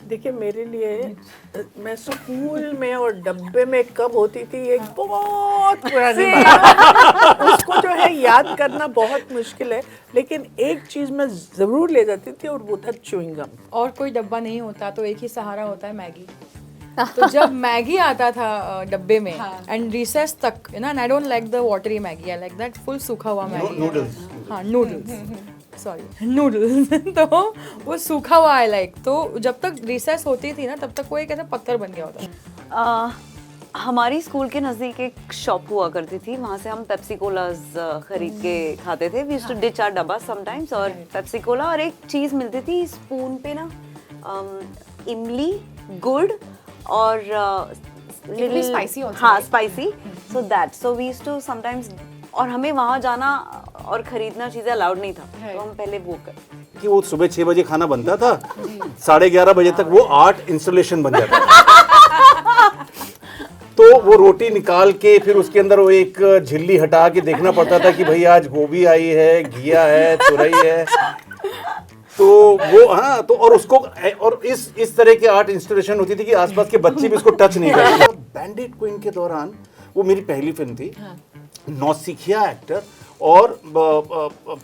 देखिए मेरे लिए मैं स्कूल में और डब्बे में कब होती थी एक बहुत पुरानी बात उसको जो है याद करना बहुत मुश्किल है, लेकिन एक चीज़ मैं ज़रूर ले जाती थी और वो था च्युइंग गम। और कोई डब्बा नहीं होता तो एक ही सहारा होता है मैगी। तो जब मैगी आता था डब्बे में एंड रिसेस तक you know, and I don't like the watery Maggi, I like that full सूखा हुआ मैगी। नूडल्स। हाँ नूडल्स, सॉरी नूडल्स। तो वो सूखा हुआ आई लाइक। तो जब तक रिसेस होती थी ना तब तक वो एक ऐसा पत्थर बन गया होता। हमारी स्कूल के नज़दीक एक शॉप हुआ करती थी, वहाँ से हम पेप्सी कोलाज खरीद के खाते थे। We used to ditch our dabba sometimes, और पेप्सी कोला और एक चीज़ मिलती थी स्पून पे ना, इमली, गुड़ और Little spicy also, हाँ right? Spicy, so that, so we used to sometimes, और हमें वहाँ जाना और खरीदना चीज़ें अलाउड नहीं था, तो हम पहले वो कर कि वो सुबह 6 बजे खाना बनता था, 11:30 बजे तक वो 8 इंस्टॉलेशन बन जाता था। तो वो रोटी निकाल के फिर उसके अंदर वो एक झिल्ली हटा के देखना पड़ता था कि भाई आज गोभी आई है, घिया है, तुरई है। तो वो हाँ, तो और उसको और इस तरह के 8 इंस्टॉलेशन होती थी कि आसपास के बच्चे भी उसको टच नहीं करते। बैंडिट क्वीन के दौरान वो मेरी पहली फिल्म थी। नौसिखिया एक्टर और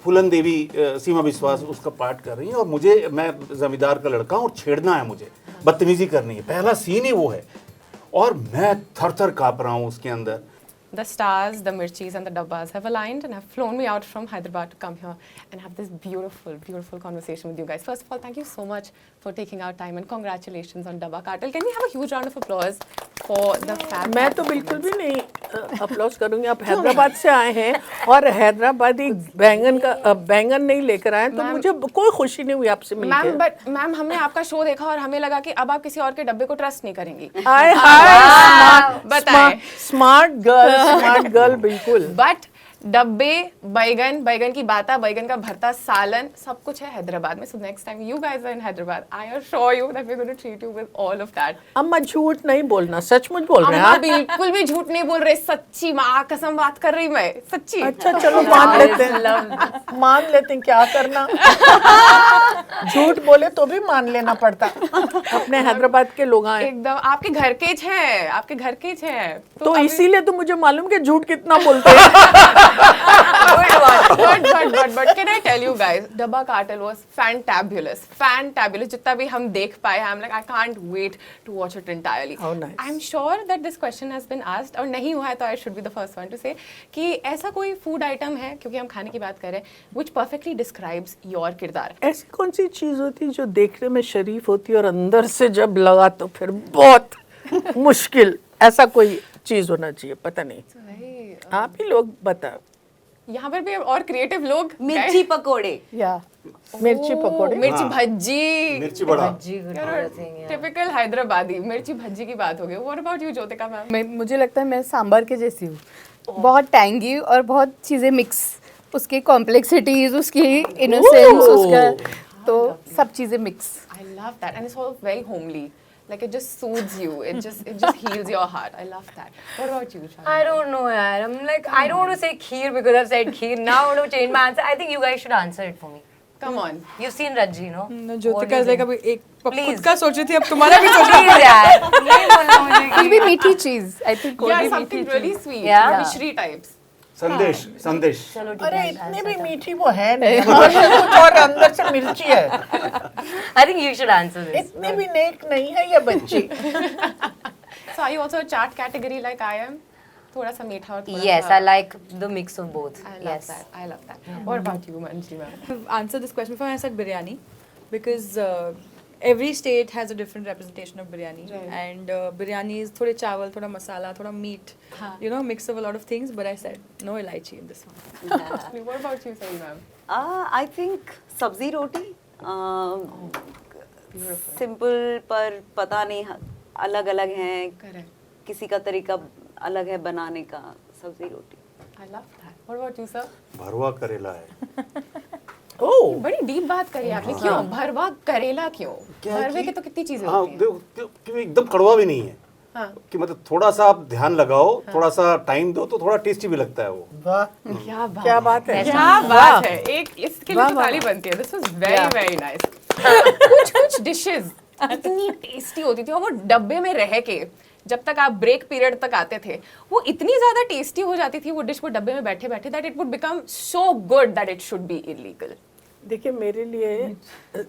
फूलन देवी, सीमा विश्वास उसका पार्ट कर रही है, और मैं जमींदार का लड़का हूँ और छेड़ना है मुझे, बदतमीजी करनी है, पहला सीन ही वो है, और मैं थर थर काँप रहा हूँ उसके अंदर। The stars, the mirchis and the dabbas have aligned and have flown me out from Hyderabad to come here and have this beautiful, beautiful conversation with you guys. First of all, thank you so much for taking our time and congratulations on Dabba Cartel. Can we have a huge round of applause for the fab? मैं तो बिल्कुल भी नहीं applause करूंगी। आप हैदराबाद से आए हैं और हैदराबादी बैंगन नहीं लेकर आए, तो मुझे कोई खुशी नहीं हुई आपसे मिलकर। मैम हमने आपका शो देखा और हमें लगा कि अब आप किसी और के डब्बे को ट्रस्ट नहीं करेंगी। हाय हाय, बताएं। स्मार्ट गर्ल बिल्कुल। बट डब्बे, बैगन की बाता, बैगन का भरता, सालन, सब कुछ है हैदराबाद में। So next time you guys are in Hyderabad, I assure you that we are going to treat you with all of that. अम्मा झूठ नहीं बोलना, सचमुच बोल रहे हैं अम्मा आप। बिल्कुल भी झूठ नहीं बोल रहे, सच्ची माँ कसम बात कर रही मैं, सच्ची। अच्छा चलो मान लेते हैं क्या करना। झूठ बोले तो भी मान लेना पड़ता। अपने हैदराबाद के लोग आए एकदम आपके घर के हैं, आपके घर के हैं, तो इसीलिए तो मुझे मालूम कि झूठ कितना बोलते हैं। but can I tell you guys, Dabba Cartel was fantabulous. जितना भी हम देख पाए, I'm like I can't wait to watch it entirely. How nice. I'm sure that this question has been asked, और नहीं हुआ है तो I should be the first one to say कि ऐसा कोई food item है, क्योंकि हम खाने की बात कर रहे हैं, which perfectly describes your किरदार। ऐसी कौन सी चीज होती जो देखने में शरीफ होती और अंदर से जब लगा तो फिर बहुत मुश्किल, ऐसा कोई चीज होना चाहिए, पता नहीं। आप ही लोग बताओ। यहाँ पर भी और क्रिएटिव लोग। मिर्ची पकोड़े, मिर्ची पकोड़े, मिर्ची भज्जी, मिर्ची बड़ा। टिपिकल हैदराबादी मिर्ची भज्जी की बात हो गई। What about you Jyotika ma'am? मुझे लगता है मैं सांभर के जैसी हूँ, बहुत टैंगी और बहुत चीज़ें मिक्स, उसकी कॉम्प्लेक्सिटीज, उसकी इनोसेंस, उसका तो सब चीज़ें mix. I love that, and it's all very homely. Like it just soothes you. It just heals your heart. I love that. What about you, Shani? I don't know, yaar. I'm like, I don't want to say kheer because I've said kheer. Now I want to change my answer. I think you guys should answer it for me. Come on. You've seen Rajji, no? Jyotika is like अभी एक Please. खुद का सोच रही थी, अब तुम्हारा भी सोच रही Please, यार. नहीं बोलना मुझे कोई भी मीठी चीज़, आई थिंक कोई Yeah, भी something मीठी really sweet. Yeah. Mishri types. संदेश। चलो ठीक अरे है. इतनी भी मीठी वो है नहीं, हमारे में कुछ और अंदर से मिर्ची है। I think you should answer this. इतनी भी नेक नहीं है ये बच्ची। So are you also a chaat category like I am? थोड़ा सा मीठा और थोड़ा Yes, सा- I like the mix of both. I love Yes. that. I love that. What about you, Manji ma'am? answer this question before. I said biryani because every state has a different representation of biryani, Right. and biryani is थोड़े चावल, थोड़ा मसाला, थोड़ा meat, you know, mix of a lot of things. But I said no elaichi in this one. What about you, Saeed ma'am? I think सब्जी रोटी, simple पर पता नहीं अलग अलग हैं, Correct. किसी का तरीका अलग है बनाने का, सब्जी रोटी। I love that. What about you, sir? भरवा करेला है। ओह, बड़ी डीप बात करी आपने। क्यों भरवा करेला क्यों? क्या है भरवे कि- के तो कितनी चीजें हाँ, होती हैं। देखो एकदम कड़वा भी नहीं है। हाँ। कि मतलब थोड़ा सा आप ध्यान लगाओ, थोड़ा सा टाइम दो तो थोड़ा टेस्टी भी लगता है वो। वाह क्या बात क्या बात है। क्या बात है। एक इसके लिए तो ताली बनती है। This was very very nice. कुछ डिशेस इतनी टेस्टी होती थी, और वो डब्बे में रह के जब तक आप ब्रेक पीरियड तक आते थे वो इतनी ज्यादा टेस्टी हो जाती थी वो डिश, वो डब्बे में बैठे बैठे, that it would become so good that it should be illegal. देखिए मेरे लिए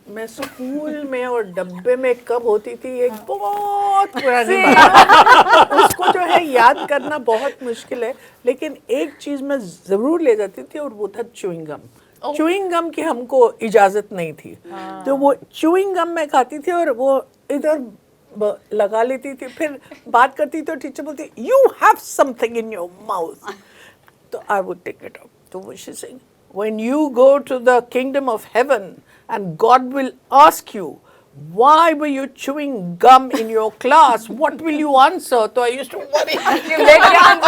मैं स्कूल में और डब्बे में कब होती थी एक बहुत पुरानी बात, उसको जो है याद करना बहुत मुश्किल है, लेकिन एक चीज मैं जरूर ले जाती थी और वो था च्युइंग गम। च्युइंग गम की हमको इजाजत नहीं थी, तो वो च्युइंग गम मैं खाती थी और वो इधर लगा लेती थी, फिर बात करती तो टीचर बोलती you have something in your mouth, तो I would take it out. तो वो she saying when you go to the kingdom of heaven and God will ask you why were you chewing gum in your class, what will you answer? So I used to worry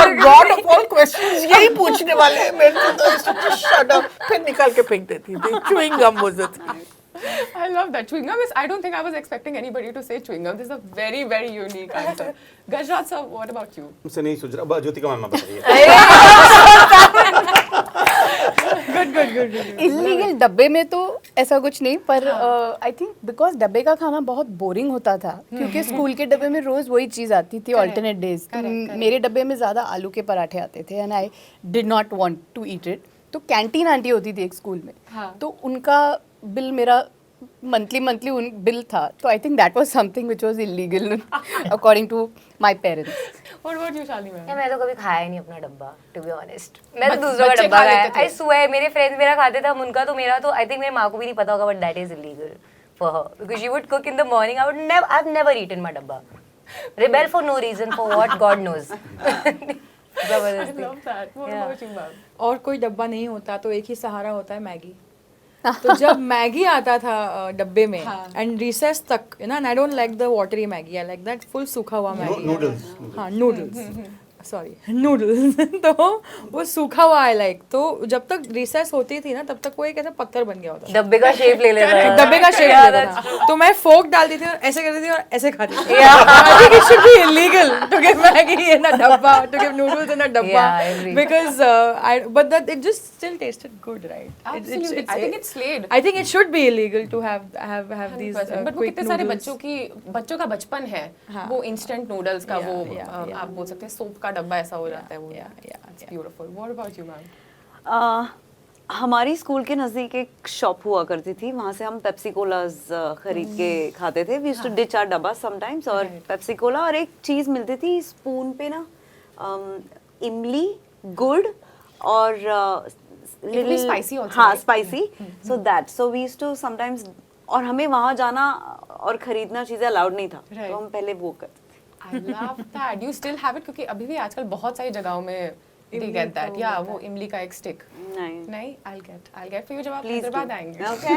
और God of all questions यही पूछने वाले हैं मेरे को, तो I used to just shut up, फिर निकाल के फेंक देती थी। chewing gum was the thing. I love that. Chewing gum is, I don't think I was expecting anybody to say chewing gum. This is a very, very unique answer. Gajraj sir, what about you? मुझसे नहीं सोच रहा, Jyotika ma'am बताइए। Illegal डब्बे में तो ऐसा कुछ नहीं, पर आई थिंक बिकॉज डब्बे का खाना बहुत बोरिंग होता था, क्योंकि स्कूल के डब्बे में रोज वही चीज़ आती थी ऑल्टरनेट डेज। मेरे डब्बे में ज़्यादा आलू के पराठे आते थे and I did not want to eat it. तो कैंटीन आंटी होती थी एक स्कूल में, तो उनका बिल मेरा मंथली उन बिल था, तो I think that was something which was illegal according to my parents. What about you, Shalini ma'am? मैं तो कभी खाया ही नहीं अपना डब्बा, टू बी ऑनेस्ट। मैं तो दूसरों का बच्चे डब्बा खा खाया। लेते थे। आई स्वेयर मेरे फ्रेंड्स मेरा खाते थे, हम उनका तो मेरा तो आई थिंक मेरी माँ को भी नहीं पता होगा, but that is illegal for her because she would cook in the morning. I have never eaten my dabba. Rebel for no reason, for what God knows. I जबरदस्ती। love that. What about you, ma'am? और कोई डब्बा नहीं होता तो एक ही सहारा होता है मैगी। तो जब मैगी आता था डब्बे में एंड रिसेस तक, you know, and I don't like the watery Maggi, I like that full सूखा हुआ मैगी। नूडल्स। हाँ नूडल्स, सॉरी नूडल्स। तो वो सूखा हुआ आई लाइक। तो जब तक रिसेस होती थी ना तब तक वो एक ऐसा पत्थर बन गया होता था, डब्बे का शेप ले लेता है। डब्बे का शेप लेता था। तो मैं फोक डालती थी और ऐसे करती थी और ऐसे खाती थी। I think it should be illegal to give Maggie in a dabba, to give noodles in a dabba, Yeah, I agree. because but that it just still tasted good, right? Absolutely. I think it's slayed. I think it should be illegal to have these 100%. But वो quick कितने सारे noodles. बच्चों का बचपन है, हाँ. वो instant noodles का, Yeah, वो yeah. आप बोल सकते हैं सोप का डब्बा ऐसा हो जाता है वो। Yeah. It's beautiful. What about you, ma'am? हमारी स्कूल के नज़दीक एक शॉप हुआ करती थी, वहाँ से हम पेप्सी कोलाज खरीद के खाते थे। We used to ditch our dabba sometimes, और पेप्सी कोला और एक चीज़ मिलती थी स्पून पे ना, इमली, गुड़ और It'll be spicy also, हाँ right? Spicy, so that, so we used to sometimes, और हमें वहाँ जाना और खरीदना चीज़ें अलाउड नहीं था, Right. तो हम पहले वो करते थे। I love that. You still have it, क्योंकि अभी भी आजकल बहुत सारी जगहों में they get that. Yeah, वो इमली का एक स्टिक। नहीं, नहीं, I'll get for you जब आप Please हैदराबाद do. आएंगे। Okay.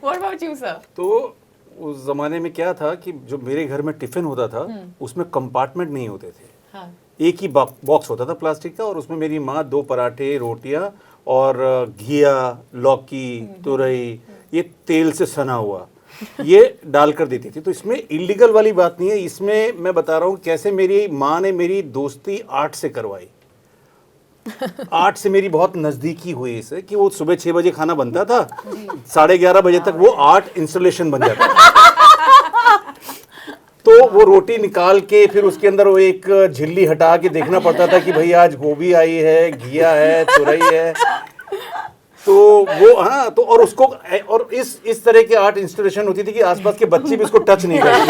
What about you, sir? तो उस जमाने में क्या था कि जो मेरे घर में टिफिन होता था उसमें कंपार्टमेंट नहीं होते थे, हाँ। एक ही बॉक्स होता था प्लास्टिक का, और उसमें मेरी माँ 2 पराठे, रोटियां और घिया, लौकी, तुरई, ये तेल से सना हुआ, ये डालकर देती थी। तो इसमें इलीगल वाली बात नहीं है, इसमें मैं बता रहा हूँ कैसे मेरी माँ ने मेरी दोस्ती आर्ट से करवाई। आर्ट से मेरी बहुत नज़दीकी हुई इससे, कि वो सुबह 6 बजे खाना बनता था, 11:30 बजे तक वो आर्ट इंस्टॉलेशन बन जाता था। तो वो रोटी निकाल के फिर उसके अंदर वो एक झिल्ली हटा के देखना पड़ता था कि भाई आज गोभी आई है, घिया है, तुरई है। तो वो हाँ, तो और उसको और इस तरह की आर्ट इंस्टॉलेशन होती थी कि आसपास के बच्चे भी इसको टच नहीं करते,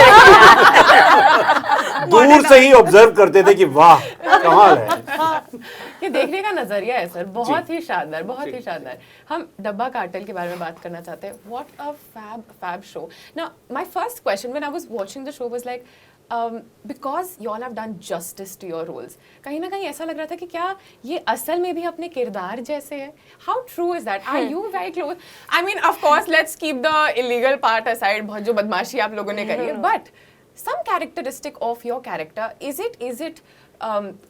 दूर से ही ऑब्जर्व करते थे कि वाह कमाल है। ये देखने का नजरिया है सर, बहुत ही शानदार, बहुत ही शानदार। हम डब्बा कार्टेल के बारे में बात करना चाहते हैं। What a fab show. Now my first question when I was watching the show was like, because you all have done justice to your roles, कहीं ना कहीं ऐसा लग रहा था कि क्या ये असल में भी अपने किरदार जैसे है? How true is that? Are you very close? I mean of course let's keep the illegal part aside, बहुत जो बदमाशी आप लोगों ने करी है, but some characteristic of your character, is it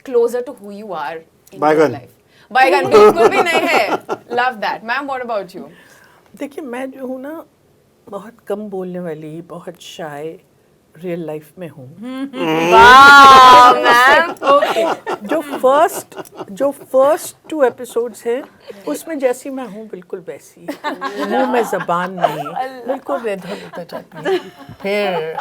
closer to who you are in your Bygone. life? Bygone बिल्कुल भी नहीं है। Love that. Ma'am, what about you? देखिए मैं जो हूँ ना बहुत कम बोलने वाली, बहुत शाय, रियल लाइफ में हूँ। वाह मैम, जो फर्स्ट 2 एपिसोड्स हैं उसमें जैसी मैं हूँ बिल्कुल वैसी, मुंह में जबान नहीं, बिल्कुल इधर उधर जाती है। फिर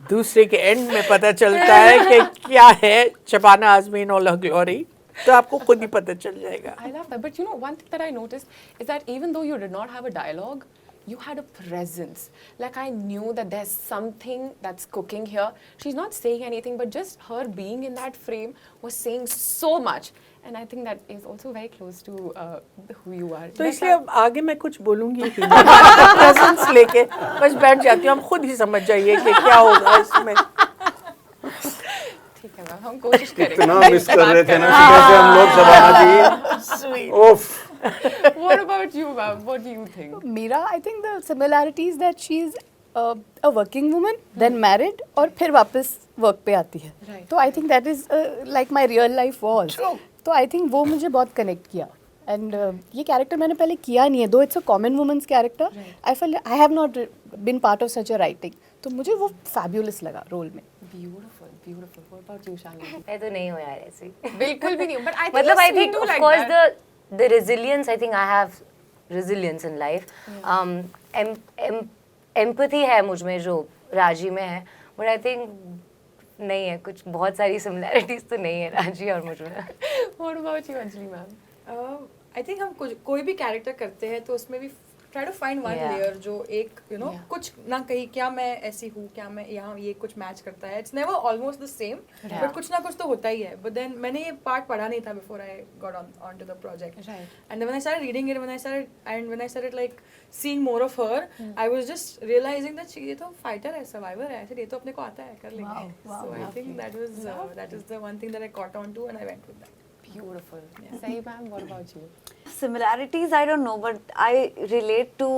दूसरे के एंड में पता चलता है कि क्या है Shabana Azmi in all her glory, तो आपको खुद ही पता चल जाएगा। I love that. But you know, one thing that I noticed is that even though you did not have a dialogue, you had a presence. Like I knew that there's something that's cooking here. She's not saying anything, but just her being in that frame was saying so much. And I think that is also very close to who you are. तो Like इसलिए अब आगे मैं कुछ बोलूंगी ही नहीं, presence लेके बस बैठ जाती हूँ। हम खुद ही समझ जाइए कि क्या होगा इसमें। ठीक है मैम, हम कोशिश करेंगे। इतना मिस कर रहे थे ना सुबह से हम लोग शबाना जी। ओफ। What about you, ma'am? What do you think? Mira, I think the similarity is that she's a working woman, then married, और फिर वापस work पे आती है। Right. तो I think that is like my real life was. तो I think वो मुझे बहुत connect किया। And ये character मैंने पहले किया नहीं है, though it's a common woman's character. I felt I have not been part of such a writing. तो मुझे वो fabulous लगा role में। Beautiful, beautiful. What about you, Shalini? मैं तो नहीं हूँ यार ऐसी। बिल्कुल भी नहीं हूँ, but I think मतलब you I seem think to of like course that. the resilience, I think I have resilience in life. Empathy है मुझ में जो राजी में है, but I think नहीं है, कुछ बहुत सारी similarities तो नहीं है राजी और मुझ में। What about you, Anjali, ma'am? I think हम कोई भी कैरेक्टर करते हैं तो उसमें भी try to find one Yeah. Layer जो एक Yeah. कुछ ना कहीं क्या मैं ऐसी हूँ, क्या मैं यहाँ ये कुछ मैच करता है। It's never almost the same, Yeah. But कुछ ना कुछ तो होता ही है। बट देन मैंने ये पार्ट पढ़ा नहीं था before I got on to the project, Right. And when I started reading it, when I started like seeing more of her, I was just realising that ये तो फाइटर है, survivor है, ऐसे ये तो अपने को आता है, कर लेंगे। So I think that is the one thing that I caught on to and I went with that. Beautiful. Sahi, ma'am, what about you? Similarities, I don't know, but I relate to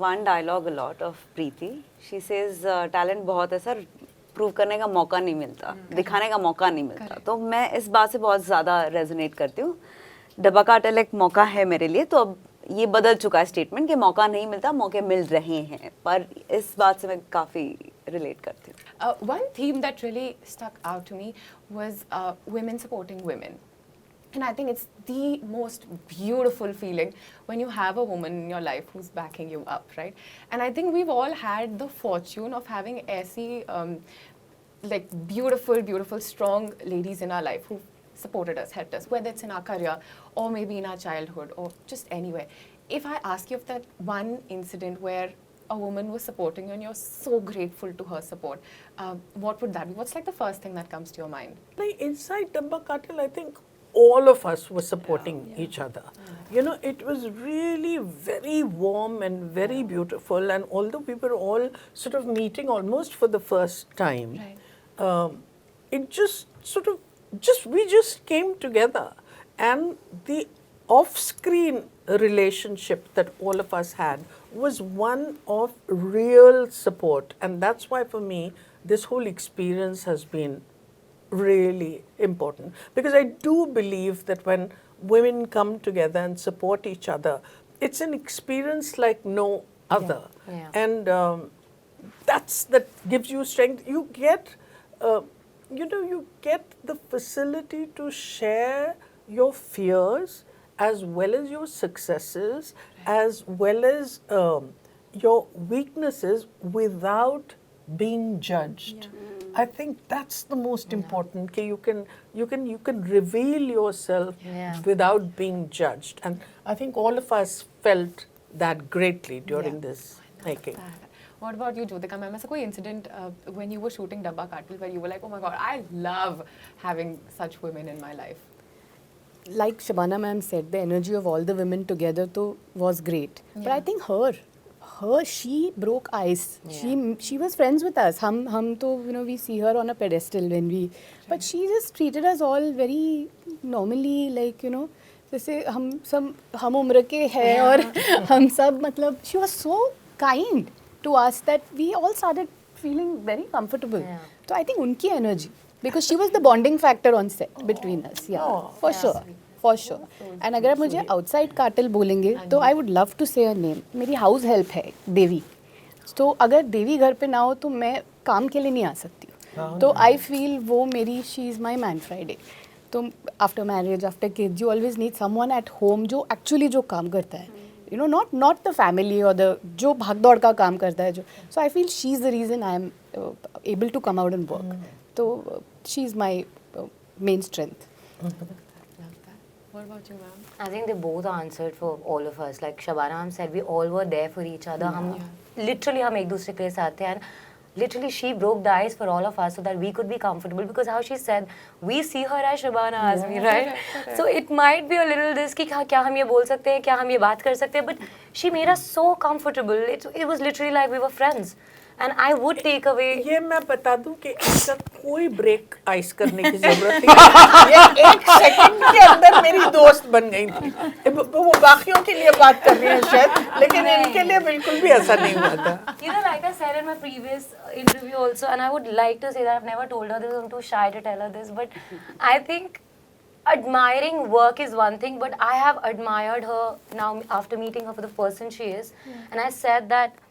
one dialogue a lot of Preeti. She says, talent बहुत है sir, prove करने का मौका नहीं मिलता, दिखाने का मौका नहीं मिलता। तो मैं इस बात से बहुत ज़्यादा रेजोनेट करती हूँ। डब्बा कार्टेल एक मौका है मेरे लिए, तो अब ये बदल चुका है स्टेटमेंट कि मौका नहीं मिलता, मौके मिल रहे हैं। पर इस बात से मैं काफ़ी रिलेट करती हूँ। One theme that really stuck out to me was women supporting women. And I think it's the most beautiful feeling when you have a woman in your life who's backing you up, right? And I think we've all had the fortune of having aisi, like beautiful, beautiful, strong ladies in our life who supported us, helped us, whether it's in our career or maybe in our childhood or just anywhere. If I ask you of that one incident where a woman was supporting you and you're so grateful to her support, what would that be? What's like the first thing that comes to your mind? Like inside Dabba Cartel, I think all of us were supporting each other. You know, it was really very warm and very beautiful. And although we were all sort of meeting almost for the first time, it just sort of we just came together, and the off-screen relationship that all of us had was one of real support, and that's why for me this whole experience has been really important, because I do believe that when women come together and support each other, it's an experience like no other. Yeah. And that gives you strength. You get you get the facility to share your fears as well as your successes, as well as your weaknesses without being judged. I think that's the most important. That you can reveal yourself without being judged, and I think all of us felt that greatly during this making. What about you, Jyotika ma'am? ऐसा कोई incident when you were shooting Dabba Cartel where you were like, oh my god, I love having such women in my life? Like Shabana ma'am said, the energy of all the women together was great. But I think she broke ice. She was friends with us. Hum to, we see her on a pedestal when we, but she just treated us all very normally, like, जैसे हम उम्र के हैं और हम सब, मतलब, she was so kind to us that we all started feeling very comfortable. So I think उनकी energy, because she was the bonding factor on set between us. For sure. For sure. And अगर आप मुझे outside cartel बोलेंगे तो I would love to say her name. मेरी house help है देवी. तो अगर देवी घर पे ना हो तो मैं काम के लिए नहीं आ सकती हूँ. तो आई फील वो मेरी she is my man Friday. तो after marriage after kids you always need someone at home जो एक्चुअली जो काम करता है, you know, not the family और द जो भाग दौड़ का काम करता है जो. So I feel she is the reason I am able to come out and work. तो she is my main strength. What about you, ma'am? I think they both answered for all of us. Like Shabana Ham said, we all were there for each other. हम literally हम एक दूसरे के लिए साथ थे, and literally she broke the ice for all of us so that we could be comfortable, because how she said we see her as Shabana Azmi, right? So it might be a little this कि क्या हम ये बोल सकते हैं, क्या हम ये बात कर सकते हैं, but she made us so comfortable. It was literally like we were friends. And I would take away. ये मैं बता दूं कि इसका कोई ब्रेक आइस करने की जरूरत नहीं. ये एक सेकंड के अंदर मेरी दोस्त बन गई थी. वो बाकियों के लिए बात कर रही है शायद, लेकिन इनके लिए बिल्कुल भी ऐसा नहीं हुआ था. You know, like I said in my previous interview also, and I would like to say that I've never told her this, I'm too shy to tell her this, but I think admiring work is one thing, but I have admired her now after meeting her for the person she is, and I said that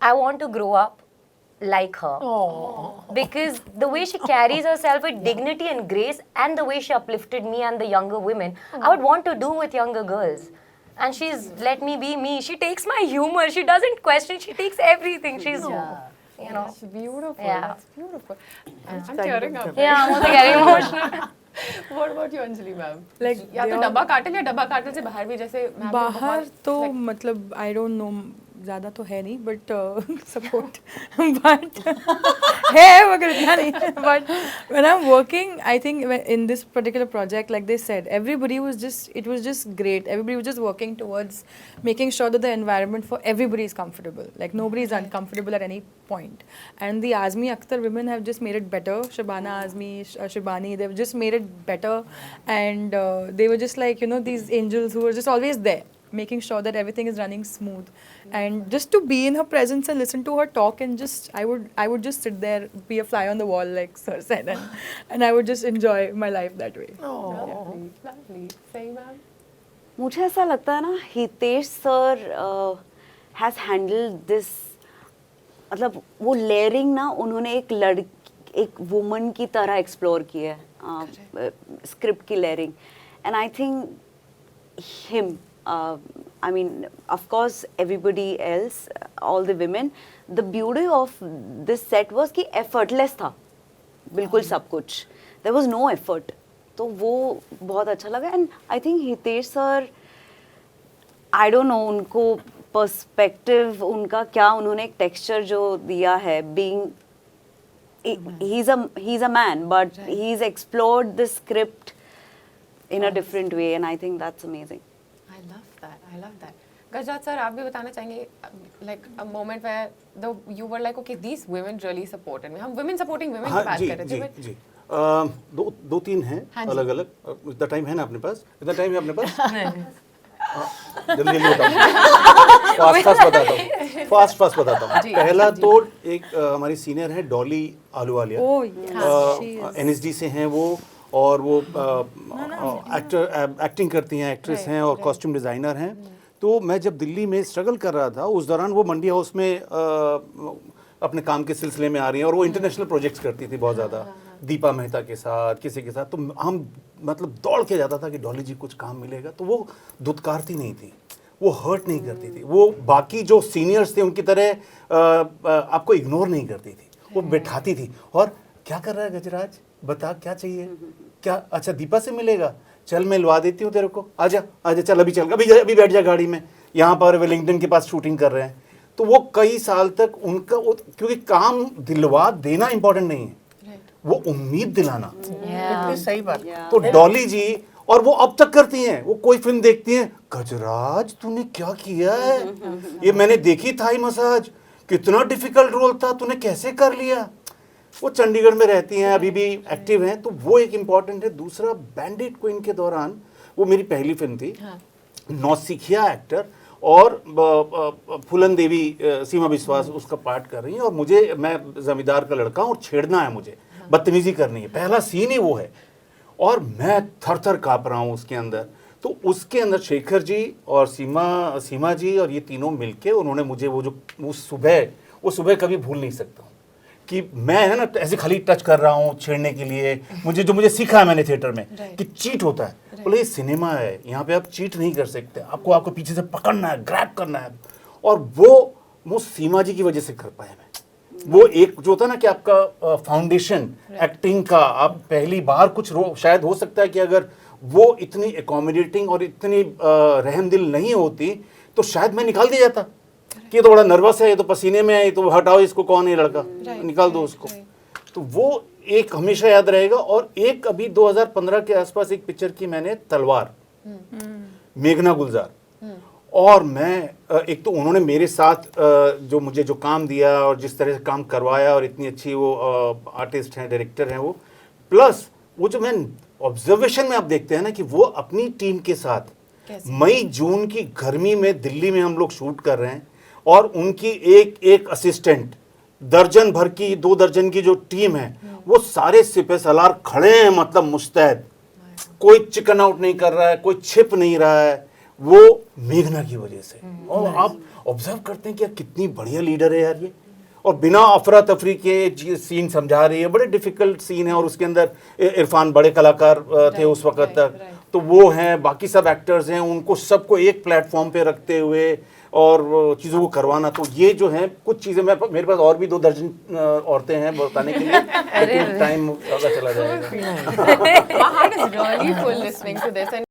I want to grow up like her. Because the way she carries herself with dignity and grace, and the way she uplifted me and the younger women, I would want to do with younger girls. And she's let me be me. She takes my humor. She doesn't question. She takes everything. She's, you know. It's beautiful. Yeah. That's beautiful. I'm tearing up. Yeah, I'm also getting emotional. What about you, Anjali ma'am? Like, या they तो all- डब्बा काटल या डब्बा काटल से बाहर भी, जैसे ma'am ने बाहर बहुत, तो like, मतलब आई डोंट नो, ज़्यादा तो है नहीं, बट सपोर्ट बट है मगर इतना नहीं. But when I am working, I think in this particular project, like they said, everybody was just, it was just great. Everybody was just working towards making sure that the environment for everybody is comfortable. Like nobody is uncomfortable at any point. And the Azmi Akhtar women have just made it better. Shabana Azmi, Shibani, they've just made it better. And they were just like, you know, these angels who were just always there, making sure that everything is running smooth. And just to be in her presence and listen to her talk, and just I would just sit there, be a fly on the wall, like Sir said, and I would just enjoy my life that way. lovely, lovely. Say, ma'am. मुझे ऐसा लगता है ना, Hitesh sir has handled this, मतलब वो layering ना उन्होंने एक वुमन की तरह एक्सप्लोर की है स्क्रिप्ट की layering. And I think him, I mean, of course, everybody else, all the women, the beauty of this set was कि effortless था बिल्कुल सब कुछ. There was no effort. तो वो बहुत अच्छा लगा. And I think Hitesh sir, I don't know, उनको पर्सपेक्टिव उनका क्या, उन्होंने एक टेक्सचर जो दिया है, being he's a man, but he's explored the script in a different way, and I think that's amazing. I love that. I love that. Gajraj sir, आप भी बताना चाहेंगे, like a moment where you were like, okay, these women really supported me. हम women supporting women की हाँ बात जी कर रहे जी थे, but जी. दो तीन हैं हाँ जी. अलग अलग. इतना टाइम है ना अपने पास? इतना टाइम है अपने पास? जल्दी जल्दी बताता हूँ. फास्ट बताता हूँ. पहला तो एक हमारी सीनियर है Dolly Ahluwalia. Oh, yes, she is. NSD से हैं वो, और वो एक्टिंग करती हैं, एक्ट्रेस हैं और कॉस्ट्यूम डिज़ाइनर हैं. तो मैं जब दिल्ली में स्ट्रगल कर रहा था उस दौरान वो मंडी हाउस में अपने काम के सिलसिले में आ रही हैं, और वो इंटरनेशनल प्रोजेक्ट्स करती थी बहुत ज़्यादा, दीपा मेहता के साथ, किसी के साथ. तो हम मतलब दौड़ के जाता था कि डॉली जी कुछ काम मिलेगा. तो वो धुतकारती नहीं थी, वो हर्ट नहीं करती थी, वो बाकी जो सीनियर्स थे उनकी तरह आपको इग्नोर नहीं करती थी, वो बैठाती थी. और क्या कर रहा है गजराज, बता क्या चाहिए, क्या अच्छा दीपा से मिलेगा, चल मैं लवा देती हूँ तेरे को, आजा आजा, चल अभी चल, अभी बैठ जा गाड़ी में, यहाँ पर वेलिंगटन के पास शूटिंग कर रहे हैं. तो वो कई साल तक उनका क्योंकि काम दिलवा देना इंपॉर्टेंट नहीं है, वो उम्मीद दिलाना. इतनी सही बात. तो डॉली जी, और वो अब तक करती हैं, वो कोई फिल्म देखती हैं, गजराज तूने क्या किया है, ये मैंने देखी थाई मसाज, कितना डिफिकल्ट रोल था, तूने कैसे कर लिया. वो चंडीगढ़ में रहती हैं, अभी भी एक्टिव हैं, तो वो एक इम्पॉर्टेंट है. दूसरा, बैंडिट क्वीन के दौरान, वो मेरी पहली फिल्म थी, नौसिखिया एक्टर, और फूलन देवी सीमा विश्वास उसका पार्ट कर रही हैं, और मैं जमींदार का लड़का हूँ और छेड़ना है मुझे, बदतमीजी करनी है, पहला सीन ही वो है, और मैं थर थर काँप रहा हूँ उसके अंदर. तो उसके अंदर शेखर जी और सीमा जी और ये तीनों मिलके उन्होंने मुझे वो सुबह कभी भूल नहीं सकता हूँ कि मैं है ना ऐसे खाली टच कर रहा हूँ छेड़ने के लिए, मुझे सीखा है मैंने थिएटर में कि चीट होता है। बोले ये सिनेमा है, यहाँ पे आप चीट नहीं कर सकते, आपको पीछे से पकड़ना है, ग्रैब करना है। और वो सीमा जी की वजह से कर पाए मैं। वो एक जो होता है ना कि आपका फाउंडेशन एक्टिंग का, आप पहली बार कुछ शायद हो सकता है कि अगर वो इतनी एकोमोडेटिंग और इतनी रहमदिल नहीं होती तो शायद मैं निकाल दिया जाता कि ये तो बड़ा नर्वस है, ये तो पसीने में है, ये तो हटाओ इसको, कौन है लड़का, निकाल दो उसको। तो वो एक हमेशा याद रहेगा। और एक अभी 2015 के आसपास एक पिक्चर की मैंने, तलवार, मेघना गुलजार, और मैं एक तो उन्होंने मेरे साथ जो मुझे जो काम दिया और जिस तरह से काम करवाया और इतनी अच्छी वो आर्टिस्ट हैं, डायरेक्टर हैं वो, प्लस वो जो मैं ऑब्जर्वेशन में आप देखते हैं ना कि वो अपनी टीम के साथ मई जून की गर्मी में दिल्ली में हम लोग शूट कर रहे हैं और उनकी एक असिस्टेंट, दर्जन भर की 2 दर्जन की जो टीम है वो सारे सिपह सलार खड़े हैं, मतलब मुस्तैद, कोई चिकन आउट नहीं कर रहा है, कोई छिप नहीं रहा है, वो मेघना की वजह से। और आप ऑब्जर्व करते हैं कि यार कितनी बढ़िया लीडर है यार ये, और बिना अफरा तफरी के सीन समझा रही है। बड़े डिफिकल्ट सीन है और उसके अंदर इरफान बड़े कलाकार थे उस वक्त तक, तो वो हैं, बाकी सब एक्टर्स हैं, उनको सबको एक प्लेटफॉर्म पे रखते हुए और चीज़ों को करवाना। तो ये जो है कुछ चीज़ें, मेरे पास और भी 2 दर्जन औरतें हैं बताने के लिए, लेकिन टाइम ज़्यादा चला जाएगा। My heart is really full listening to this, and